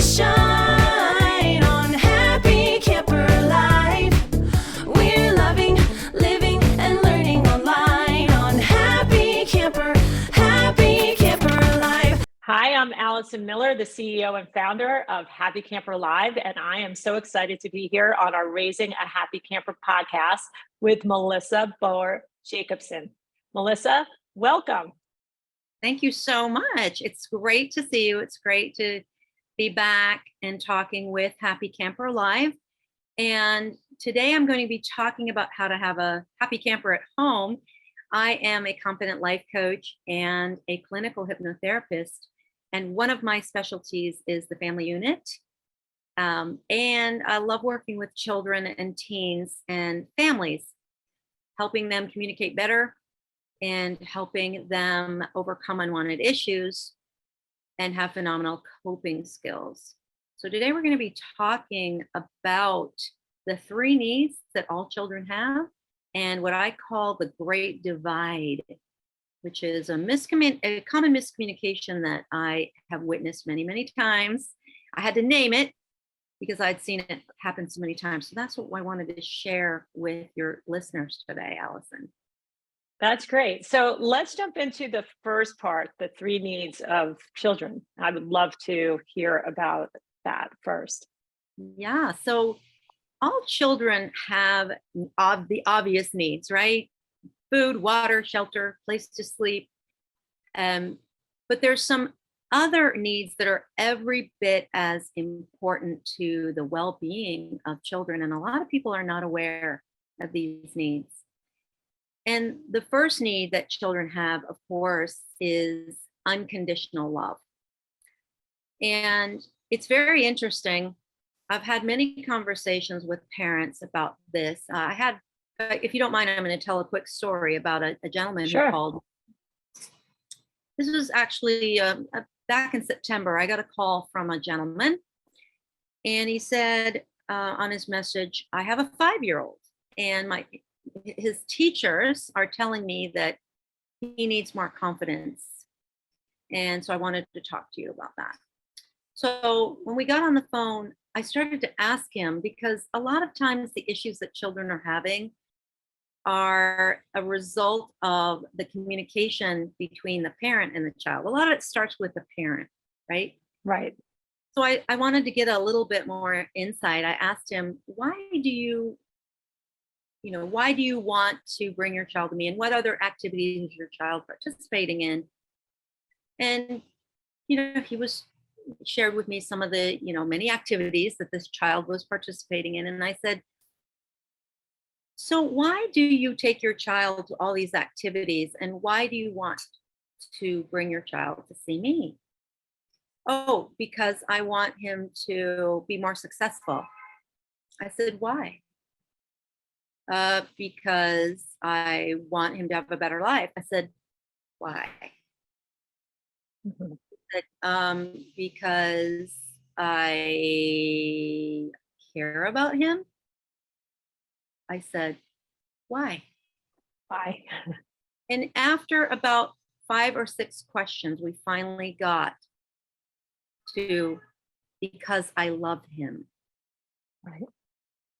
shine on Happy Camper Life. We're loving, living, and learning online on Happy Camper Life. Hi, I'm Allison Miller, the CEO and founder of Happy Camper Live, and I am so excited to be here on our Raising a Happy Camper podcast with Melissa Boher-Jacobson. Melissa, welcome. Thank you so much. It's great to see you. It's great to be back and talking with Happy Camper Live. And today I'm going to be talking about how to have a happy camper at home. I am a confident life coach and a clinical hypnotherapist. And one of my specialties is the family unit. And I love working with children and teens and families, helping them communicate better and helping them overcome unwanted issues and have phenomenal coping skills. So today we're going to be talking about the 3 needs that all children have and what I call the great divide, which is a common miscommunication that I have witnessed many, many times. I had to name it because I'd seen it happen so many times. So that's what I wanted to share with your listeners today, Allison. That's great. So let's jump into the first part, the 3 needs of children. I would love to hear about that first. Yeah. So all children have the obvious needs, right? Food, water, shelter, place to sleep. But there's some other needs that are every bit as important to the well-being of children. And a lot of people are not aware of these needs. And the first need that children have, of course, is unconditional love. And it's very interesting. I've had many conversations with parents about this. If you don't mind, I'm going to tell a quick story about a gentleman Sure. who called. This was actually back in September. I got a call from a gentleman, and he said on his message, I have a 5-year-old, and his teachers are telling me that he needs more confidence. And so I wanted to talk to you about that. So when we got on the phone, I started to ask him, because a lot of times the issues that children are having are a result of the communication between the parent and the child. A lot of it starts with the parent, right? Right. So I wanted to get a little bit more insight. I asked him, why do you want to bring your child to me, and what other activities is your child participating in? And, he shared with me some of the, many activities that this child was participating in. And I said, so why do you take your child to all these activities, and why do you want to bring your child to see me? Oh, because I want him to be more successful. I said, why? Because I want him to have a better life. I said, why? Mm-hmm. He said, because I care about him. I said, why? Bye. And after about 5 or 6 questions, we finally got to because I love him. Right.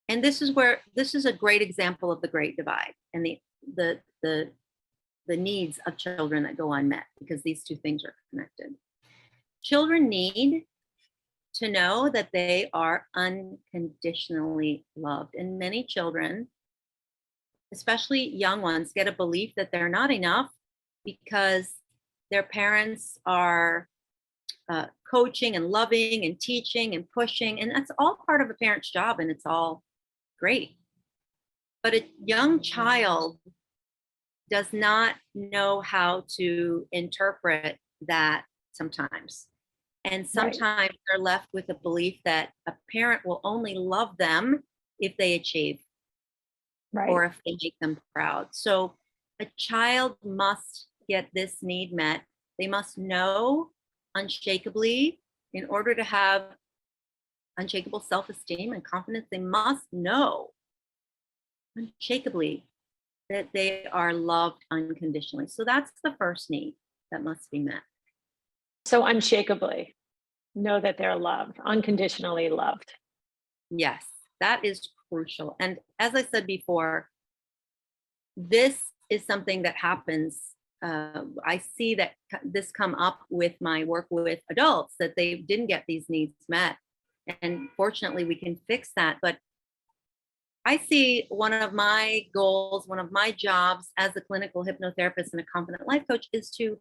And this is a great example of the great divide and the needs of children that go unmet, because these 2 things are connected. Children need to know that they are unconditionally loved. And many children, especially young ones, get a belief that they're not enough because their parents are coaching and loving and teaching and pushing. And that's all part of a parent's job, and it's all great. But a young child does not know how to interpret that sometimes. And sometimes they're left with a belief that a parent will only love them if they achieve, Right. or if they make them proud. So a child must get this need met. They must know unshakably, in order to have unshakable self-esteem and confidence, they must know unshakably that they are loved unconditionally. So that's the first need that must be met. So unshakably. Know that they're loved, unconditionally loved. Yes, that is crucial. And as I said before, this is something that happens. I see that this come up with my work with adults, that they didn't get these needs met. And fortunately, we can fix that. But I see one of my goals, one of my jobs as a clinical hypnotherapist and a confident life coach is to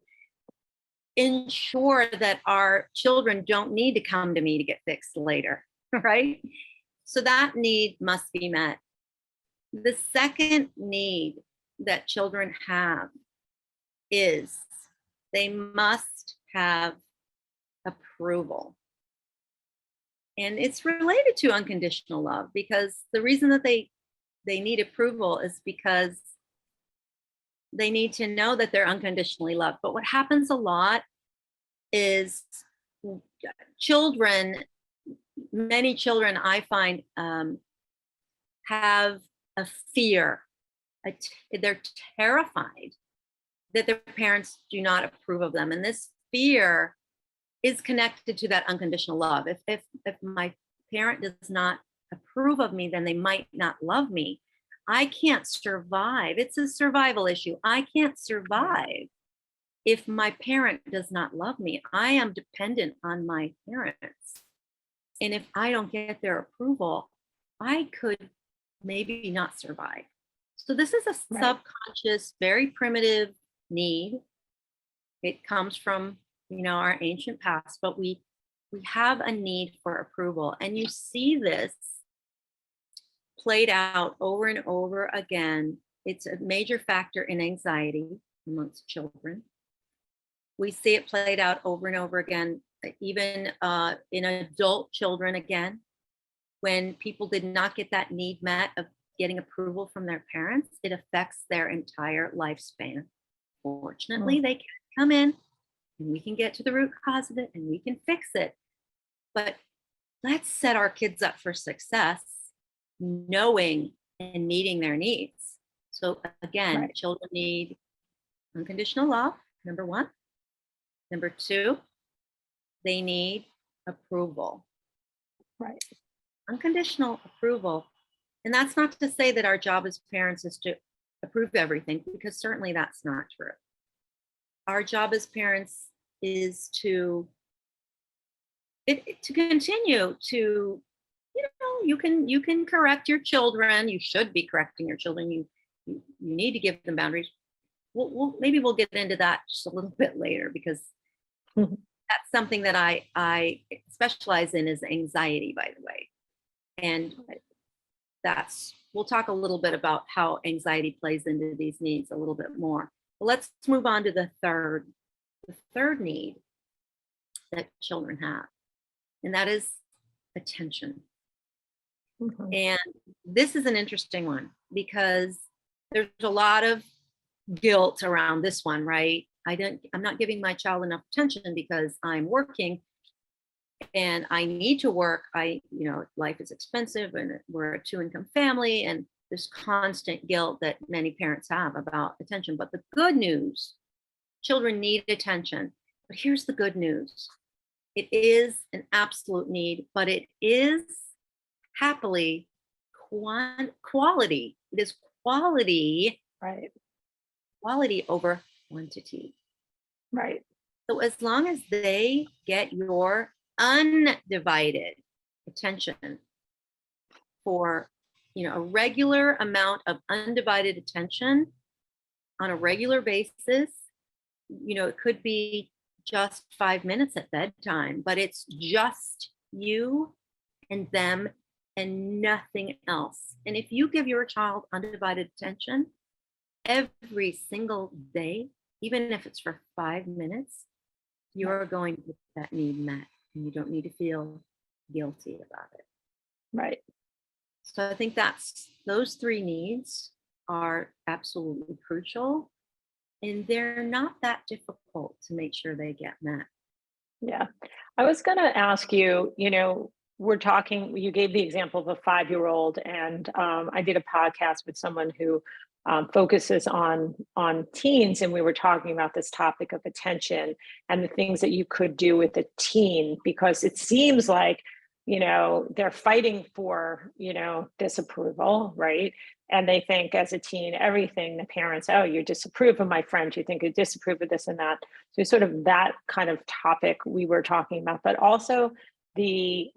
ensure that our children don't need to come to me to get fixed later, right? So that need must be met. The second need that children have is they must have approval. And it's related to unconditional love, because the reason that they need approval is because they need to know that they're unconditionally loved. But what happens a lot is children, many children I find have a fear. They're terrified that their parents do not approve of them. And this fear is connected to that unconditional love. If my parent does not approve of me, then they might not love me. I can't survive. It's a survival issue. I can't survive if my parent does not love me. I am dependent on my parents. And if I don't get their approval, I could maybe not survive. So this is a subconscious, very primitive need. It comes from, our ancient past, but we have a need for approval. And you see this played out over and over again. It's a major factor in anxiety amongst children. We see it played out over and over again, even in adult children again, when people did not get that need met of getting approval from their parents, it affects their entire lifespan. Fortunately, they can come in and we can get to the root cause of it and we can fix it. But let's set our kids up for success, knowing and meeting their needs. So again, children need unconditional love, number one. Number two, they need approval. Right. Unconditional approval. And that's not to say that our job as parents is to approve everything, because certainly that's not true. Our job as parents is to continue to, you can correct your children. You should be correcting your children. You need to give them boundaries. Maybe we'll get into that just a little bit later, because that's something that I specialize in, is anxiety, by the way. And we'll talk a little bit about how anxiety plays into these needs a little bit more. But let's move on to the third need that children have, and that is attention. And this is an interesting one, because there's a lot of guilt around this one, right? I'm not giving my child enough attention because I'm working and I need to work. Life is expensive and we're a 2-income family, and there's constant guilt that many parents have about attention. But the good news, children need attention. But here's the good news. It is an absolute need, but it is happily quality. It is quality. Right. Quality over quantity. Right. So as long as they get your undivided attention for, a regular amount of undivided attention on a regular basis, it could be just 5 minutes at bedtime, but it's just you and them and nothing else. And if you give your child undivided attention every single day, even if it's for 5 minutes, you're going to get that need met, and you don't need to feel guilty about it. Right. So I think those 3 needs are absolutely crucial, and they're not that difficult to make sure they get met. Yeah. I was going to ask you, we're talking, you gave the example of a 5-year-old, and I did a podcast with someone who focuses on teens, and we were talking about this topic of attention and the things that you could do with a teen, because it seems like, they're fighting for, disapproval, right? And they think as a teen, everything the parents, oh, you disapprove of my friend, you think you disapprove of this and that. So sort of that kind of topic we were talking about, but also the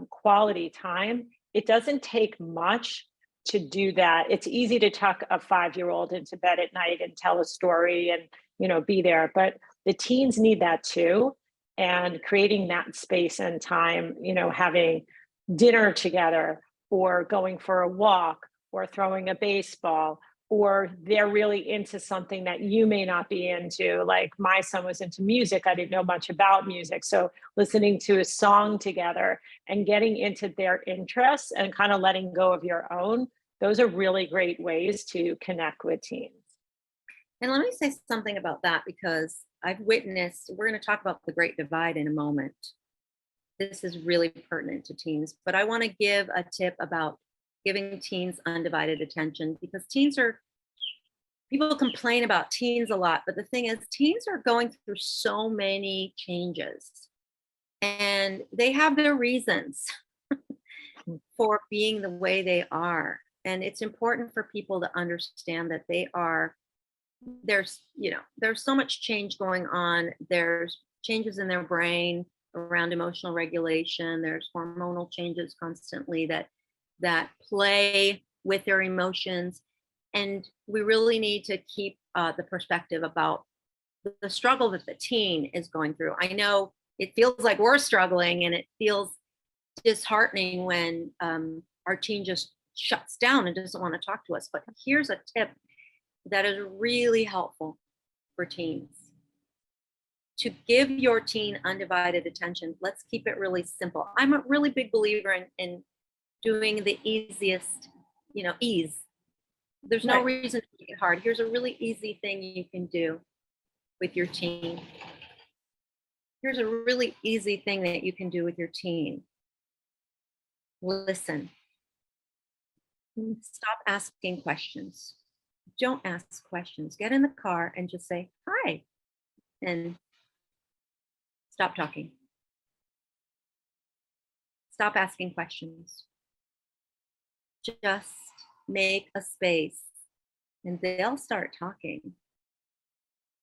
quality time. It doesn't take much to do that. It's easy to tuck a 5-year-old into bed at night and tell a story and, be there, but the teens need that too. And creating that space and time, having dinner together, or going for a walk, or throwing a baseball, or they're really into something that you may not be into. Like my son was into music. I didn't know much about music. So listening to a song together and getting into their interests and kind of letting go of your own, those are really great ways to connect with teens. And let me say something about that, because I've witnessed, we're going to talk about the Great Divide in a moment. This is really pertinent to teens, but I want to give a tip about giving teens undivided attention, because people complain about teens a lot, but the thing is, teens are going through so many changes and they have their reasons for being the way they are. And it's important for people to understand that there's so much change going on. There's changes in their brain around emotional regulation. There's hormonal changes constantly that play with their emotions. And we really need to keep the perspective about the struggle that the teen is going through. I know it feels like we're struggling, and it feels disheartening when our teen just shuts down and doesn't want to talk to us. But here's a tip that is really helpful for teens. To give your teen undivided attention, let's keep it really simple. I'm a really big believer in doing the easiest, ease. There's no reason to make it hard. Here's a really easy thing you can do with your teen. Here's a really easy thing that you can do with your teen. Listen. Stop asking questions. Don't ask questions. Get in the car and just say, hi, and stop talking. Stop asking questions. Just make a space and they'll start talking.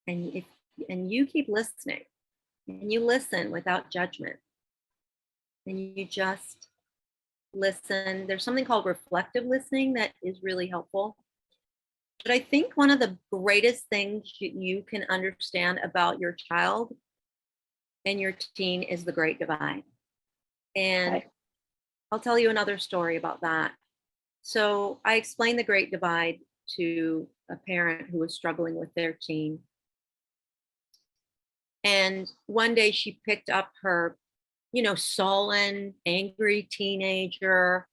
And you keep listening, and you listen without judgment. And you just listen. There's something called reflective listening that is really helpful. But I think one of the greatest things you can understand about your child and your teen is the Great Divide. And I'll tell you another story about that. So I explained the Great Divide to a parent who was struggling with their teen. And one day she picked up her, sullen, angry teenager.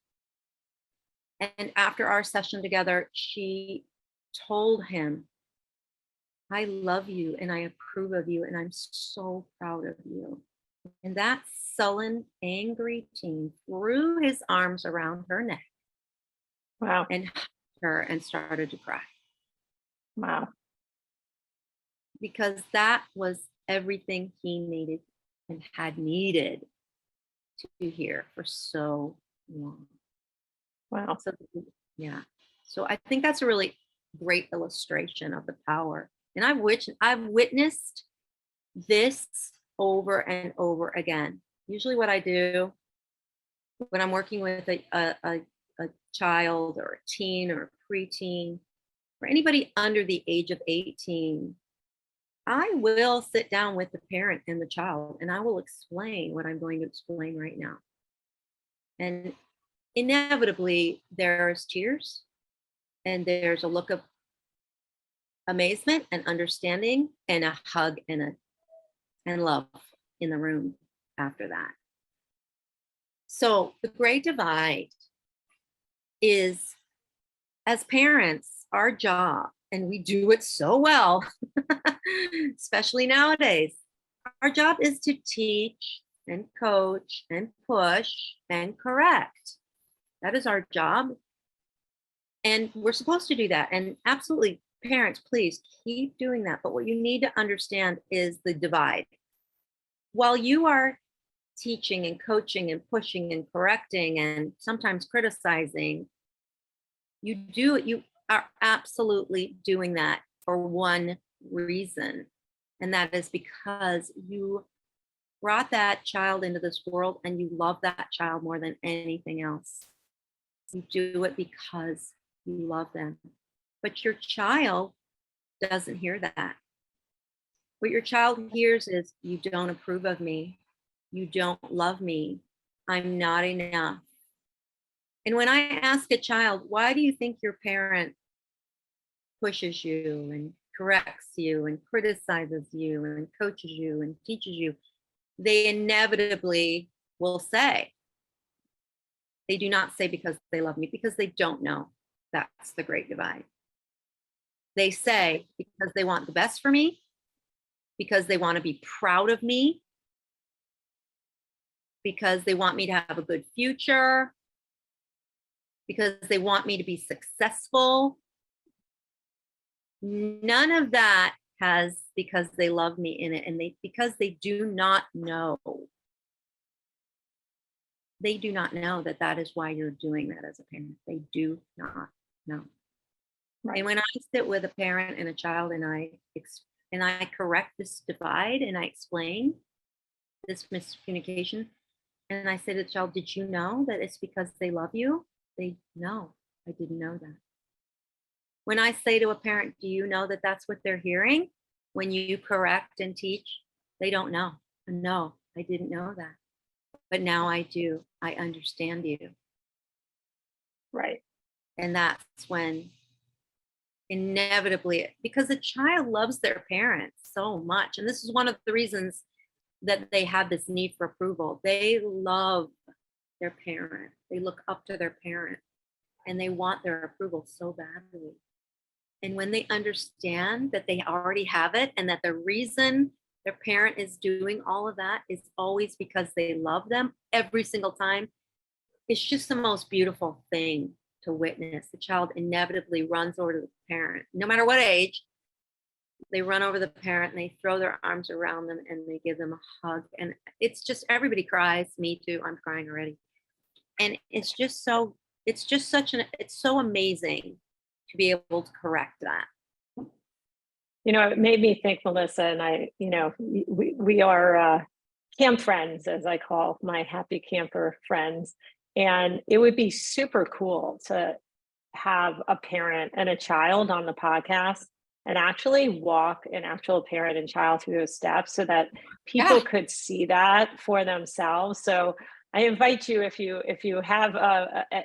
And after our session together, she told him, I love you and I approve of you and I'm so proud of you. And that sullen, angry teen threw his arms around her neck. Wow. And hugged her and started to cry. Wow. Because that was everything he needed and had needed to hear for so long. Wow. So, yeah. So I think that's a really great illustration of the power. And I've witnessed this over and over again. Usually what I do when I'm working with a child or a teen or a preteen or anybody under the age of 18, I will sit down with the parent and the child and I will explain what I'm going to explain right now. And inevitably there's tears and there's a look of amazement and understanding and a hug and love in the room after that. So the Great Divide is, as parents, our job, and we do it so well, especially nowadays. Our job is to teach and coach and push and correct. That is our job. And we're supposed to do that. And absolutely, parents, please keep doing that. But what you need to understand is the divide. While you are teaching and coaching and pushing and correcting and sometimes criticizing, you are absolutely doing that for one reason. And that is because you brought that child into this world and you love that child more than anything else. You do it because you love them. But your child doesn't hear that. What your child hears is, you don't approve of me. You don't love me. I'm not enough. And when I ask a child, why do you think your parent pushes you and corrects you and criticizes you and coaches you and teaches you, they inevitably will say, they do not say because they love me, because they don't know. That's the great divide. They say because they want the best for me, because they want to be proud of me, because they want me to have a good future, because they want me to be successful. None of that has because they love me in it, and because they do not know. They do not know that that is why you're doing that as a parent. They do not know. Right. And when I sit with a parent and a child and I correct this divide and I explain this miscommunication, and I say to the child, did you know that it's because they love you? They no, I didn't know that. When I say to a parent, do you know that that's what they're hearing when you correct and teach? They don't know. No, I didn't know that. But now I do. I understand you. Right. And that's when inevitably, because a child loves their parents so much. And this is one of the reasons that they have this need for approval. They love their parent. They look up to their parent and they want their approval so badly. And when they understand that they already have it and that the reason their parent is doing all of that is always because they love them every single time, it's just the most beautiful thing to witness. The child inevitably runs over to the parent, no matter what age. They run over the parent and they throw their arms around them and they give them a hug. And it's just, everybody cries. Me too. I'm crying already. And it's so amazing to be able to correct that. It made me think, Melissa, and we are camp friends, as I call my happy camper friends. And it would be super cool to have a parent and a child on the podcast and actually walk an actual parent and child through those steps so that people could see that for themselves. So I invite you, if you have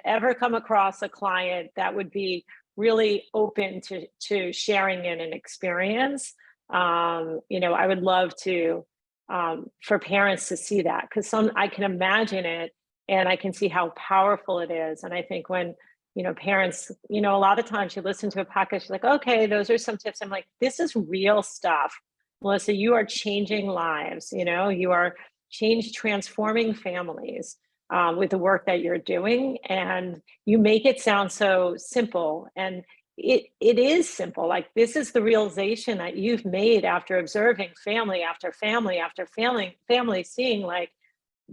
ever come across a client that would be really open to sharing in an experience, I would love to for parents to see that, because I can imagine it and I can see how powerful it is. And I think when parents, a lot of times you listen to a podcast, you're like, okay, those are some tips. I'm like, this is real stuff, Melissa. You are changing lives. You are transforming families with the work that you're doing, and you make it sound so simple. And it is simple. Like, this is the realization that you've made after observing family after family after family, seeing like,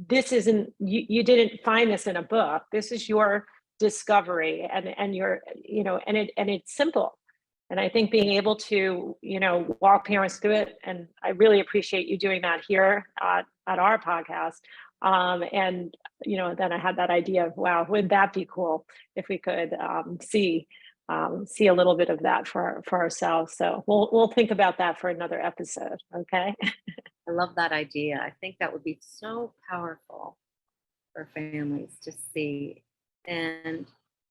this isn't, you didn't find this in a book. This is your discovery, and you're, and it's simple. And I think being able to, walk parents through it, and I really appreciate you doing that here at our podcast. And, then I had that idea of, wow, wouldn't that be cool if we could see a little bit of that for ourselves. So we'll think about that for another episode. Okay. I love that idea. I think that would be so powerful for families to see. And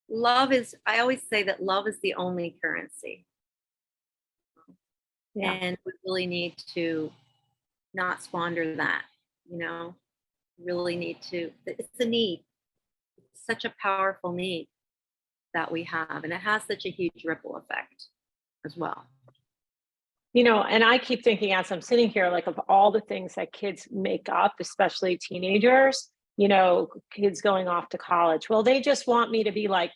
I always say that love is the only currency. Yeah. And we really need to not squander that, really need to, it's a need. It's such a powerful need that we have. And it has such a huge ripple effect as well. And I keep thinking as I'm sitting here, like of all the things that kids make up, especially teenagers, kids going off to college. Well, they just want me to be like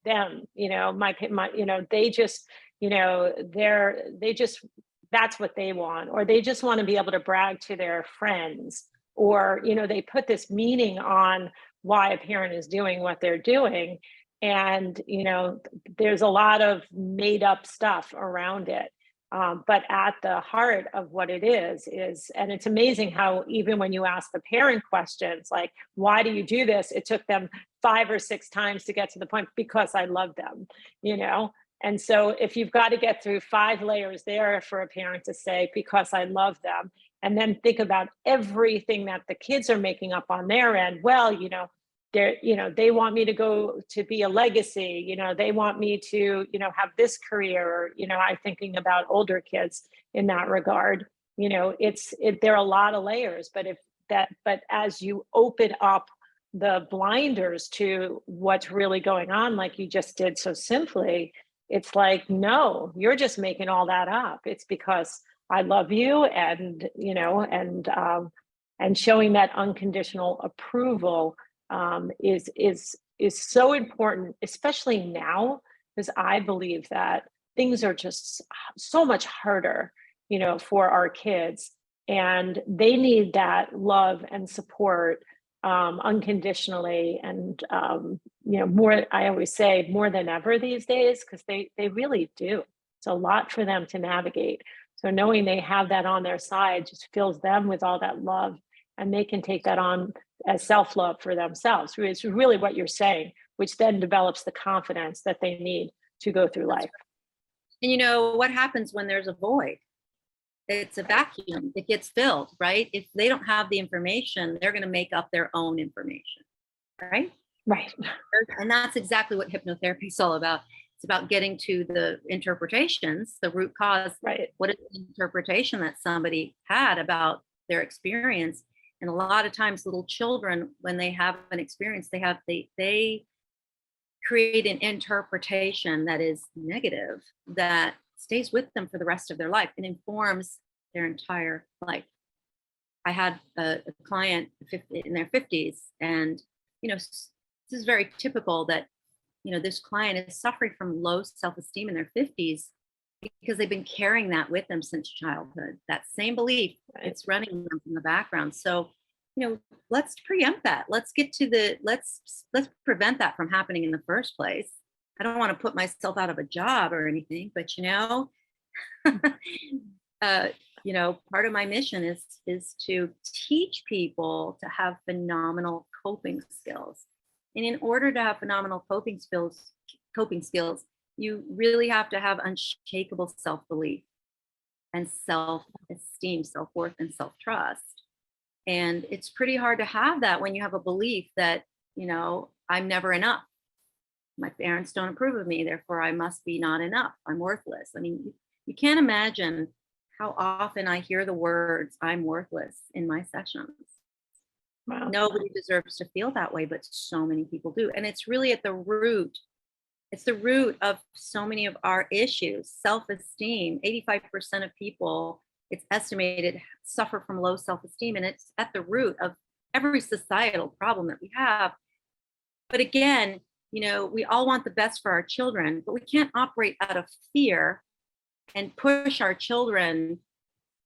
them, they just, they just, that's what they want, or they just want to be able to brag to their friends, or, they put this meaning on why a parent is doing what they're doing. And, there's a lot of made up stuff around it. But at the heart of what it is, and it's amazing how even when you ask the parent questions, like, why do you do this? It took them 5 or 6 times to get to the point, because I love them, And so if you've got to get through 5 layers there for a parent to say, because I love them, and then think about everything that the kids are making up on their end, well, they want me to go to be a legacy, they want me to, have this career, or, I'm thinking about older kids in that regard. There are a lot of layers, but as you open up the blinders to what's really going on, like you just did so simply, it's like, no, you're just making all that up. It's because I love you, and, and showing that unconditional approval is so important, especially now, because I believe that things are just so much harder, for our kids, and they need that love and support unconditionally, and more. I always say more than ever these days, because they really do. It's a lot for them to navigate. So knowing they have that on their side just fills them with all that love, and they can take that on as self-love for themselves. It's really what you're saying, which then develops the confidence that they need to go through life. And what happens when there's a void? It's a vacuum. It gets filled, right? If they don't have the information, they're going to make up their own information, right? Right. And that's exactly what hypnotherapy is all about. It's about getting to the interpretations, the root cause. Right. What is the interpretation that somebody had about their experience? And a lot of times little children, when they have an experience, they create an interpretation that is negative, that stays with them for the rest of their life and informs their entire life. I had a client in their 50s, and this is very typical that this client is suffering from low self-esteem in their 50s because they've been carrying that with them since childhood. That same belief, it's running them in the background. So, let's preempt that. Let's get to let's prevent that from happening in the first place. I don't want to put myself out of a job or anything, but part of my mission is to teach people to have phenomenal coping skills. And in order to have phenomenal coping skills, you really have to have unshakable self-belief and self-esteem, self-worth, and self-trust. And it's pretty hard to have that when you have a belief that, I'm never enough. My parents don't approve of me, therefore I must be not enough. I'm worthless. I mean, you can't imagine how often I hear the words, I'm worthless, in my sessions. Wow. Nobody deserves to feel that way, but so many people do. And it's really at the root. It's the root of so many of our issues. Self-esteem, 85% of people, it's estimated, suffer from low self-esteem. And it's at the root of every societal problem that we have. But again, we all want the best for our children, but we can't operate out of fear and push our children,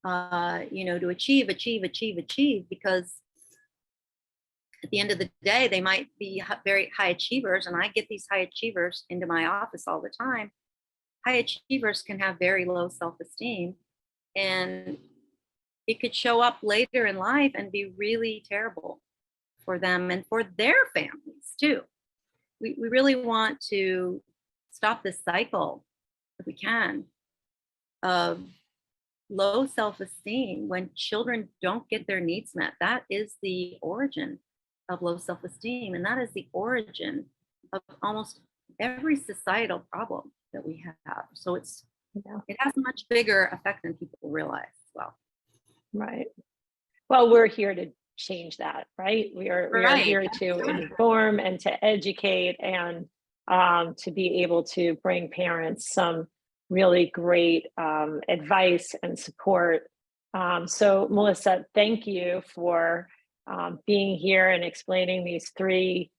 to achieve, because at the end of the day, they might be very high achievers. And I get these high achievers into my office all the time. High achievers can have very low self-esteem, and it could show up later in life and be really terrible for them and for their families too. We really want to stop this cycle, if we can, of low self-esteem when children don't get their needs met. That is the origin of low self-esteem, and that is the origin of almost every societal problem that we have. So it has a much bigger effect than people realize as well. Right. Well, we're here to change that, right? We are here to inform and to educate, and to be able to bring parents some really great advice and support. So Melissa, thank you for being here and explaining these three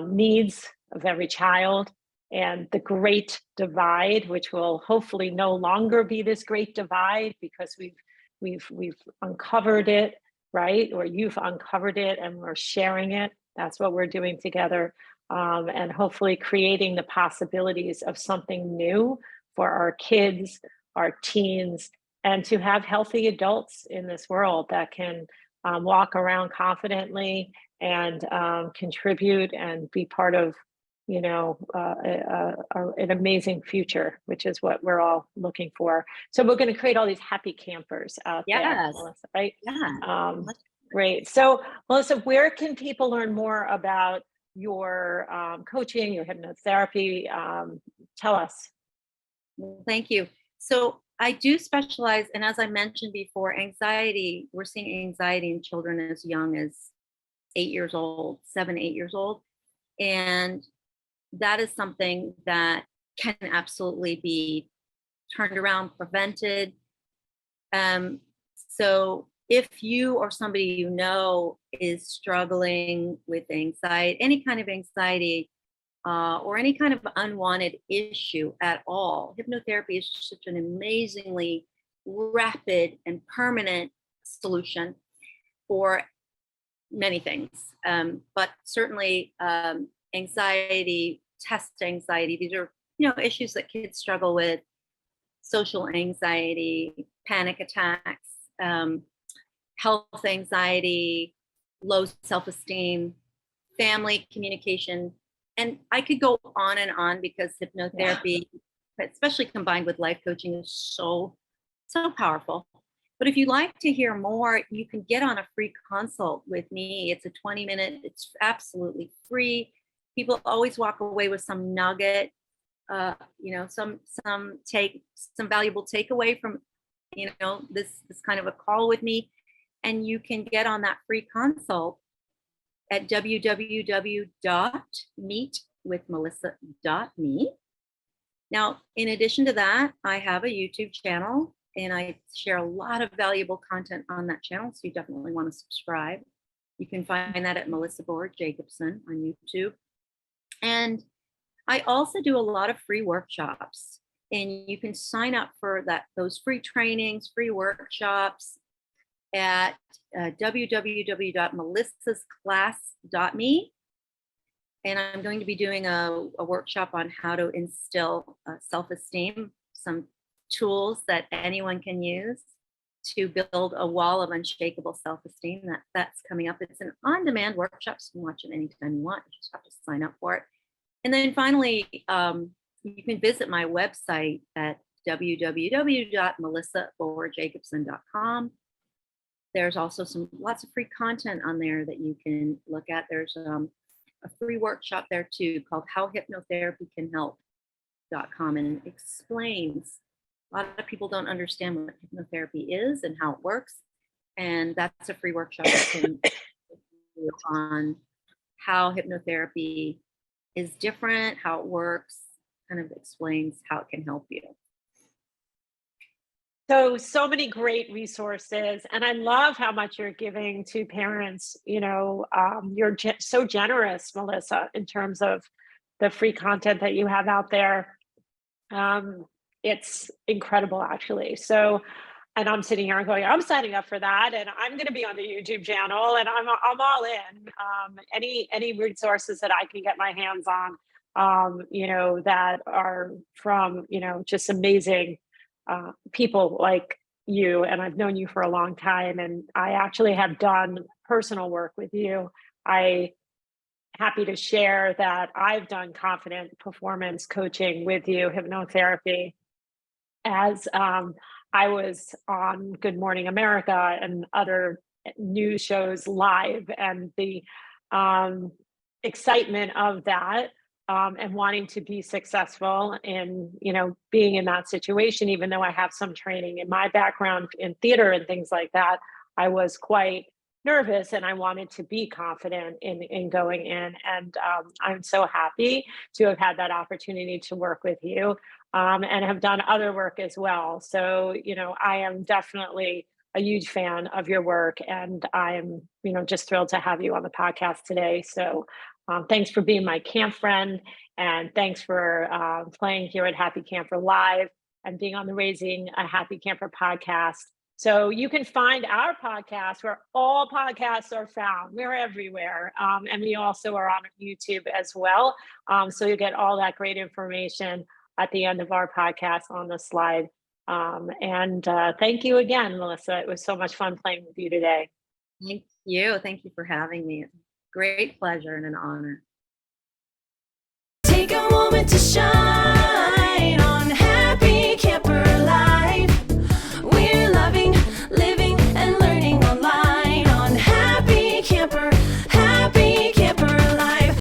needs of every child and the great divide, which will hopefully no longer be this great divide because we've uncovered it, right? Or you've uncovered it and we're sharing it. That's what we're doing together. And hopefully creating the possibilities of something new for our kids, our teens, and to have healthy adults in this world that can walk around confidently and contribute and be part of, an amazing future, which is what we're all looking for. So we're going to create all these happy campers out there, Yes. Melissa, right? Yeah. Great. So Melissa, where can people learn more about your coaching, your hypnotherapy? Tell us. Well, thank you. So I do specialize, and as I mentioned before, anxiety, we're seeing anxiety in children as young as 8 years old, 7, 8 years old. And that is something that can absolutely be turned around, prevented. So if you or somebody you know is struggling with anxiety, any kind of anxiety, or any kind of unwanted issue at all, hypnotherapy is such an amazingly rapid and permanent solution for many things. But certainly anxiety, test anxiety, these are issues that kids struggle with: social anxiety, panic attacks, health anxiety, low self-esteem, family communication. And I could go on and on because hypnotherapy, especially combined with life coaching, is so powerful. But if you'd like to hear more, you can get on a free consult with me. It's a 20-minute, it's absolutely free. People always walk away with some nugget, some valuable takeaway from, this kind of a call with me. And you can get on that free consult at www.meetwithmelissa.me. Now, in addition to that, I have a YouTube channel and I share a lot of valuable content on that channel. So you definitely want to subscribe. You can find that at Melissa Boher-Jacobson on YouTube. And I also do a lot of free workshops, and you can sign up for those free trainings, free workshops at www.melissasclass.me. And I'm going to be doing a workshop on how to instill self-esteem, some tools that anyone can use to build a wall of unshakable self-esteem. That's coming up. It's an on-demand workshop, so you can watch it anytime you want. You just have to sign up for it. And then finally, you can visit my website at www.melissaboher-jacobson.com. There's also lots of free content on there that you can look at. There's a free workshop there too called How Hypnotherapy Can Help.com, and it explains. A lot of people don't understand what hypnotherapy is and how it works. And that's a free workshop that can on how hypnotherapy is different, how it works, kind of explains how it can help you. So many great resources, and I love how much you're giving to parents. You're so generous, Melissa, in terms of the free content that you have out there. It's incredible, actually. So, and I'm sitting here and going, I'm signing up for that, and I'm going to be on the YouTube channel, and I'm all in. Any resources that I can get my hands on, that are from just amazing people like you, and I've known you for a long time, and I actually have done personal work with you. I happy to share that I've done confident performance coaching with you, hypnotherapy, as I was on Good Morning America and other news shows live, and the excitement of that, and wanting to be successful in being in that situation. Even though I have some training in my background in theater and things like that, I was quite nervous, and I wanted to be confident in going in. And I'm so happy to have had that opportunity to work with you. and have done other work as well. So, I am definitely a huge fan of your work, and I'm, just thrilled to have you on the podcast today. So, thanks for being my camp friend, and thanks for playing here at Happy Camper Live and being on the Raising a Happy Camper podcast. So you can find our podcast where all podcasts are found. We're everywhere. And we also are on YouTube as well. So you get all that great information at the end of our podcast on the slide. And thank you again, Melissa. It was so much fun playing with you today. Thank you. Thank you for having me. Great pleasure and an honor. Take a moment to shine.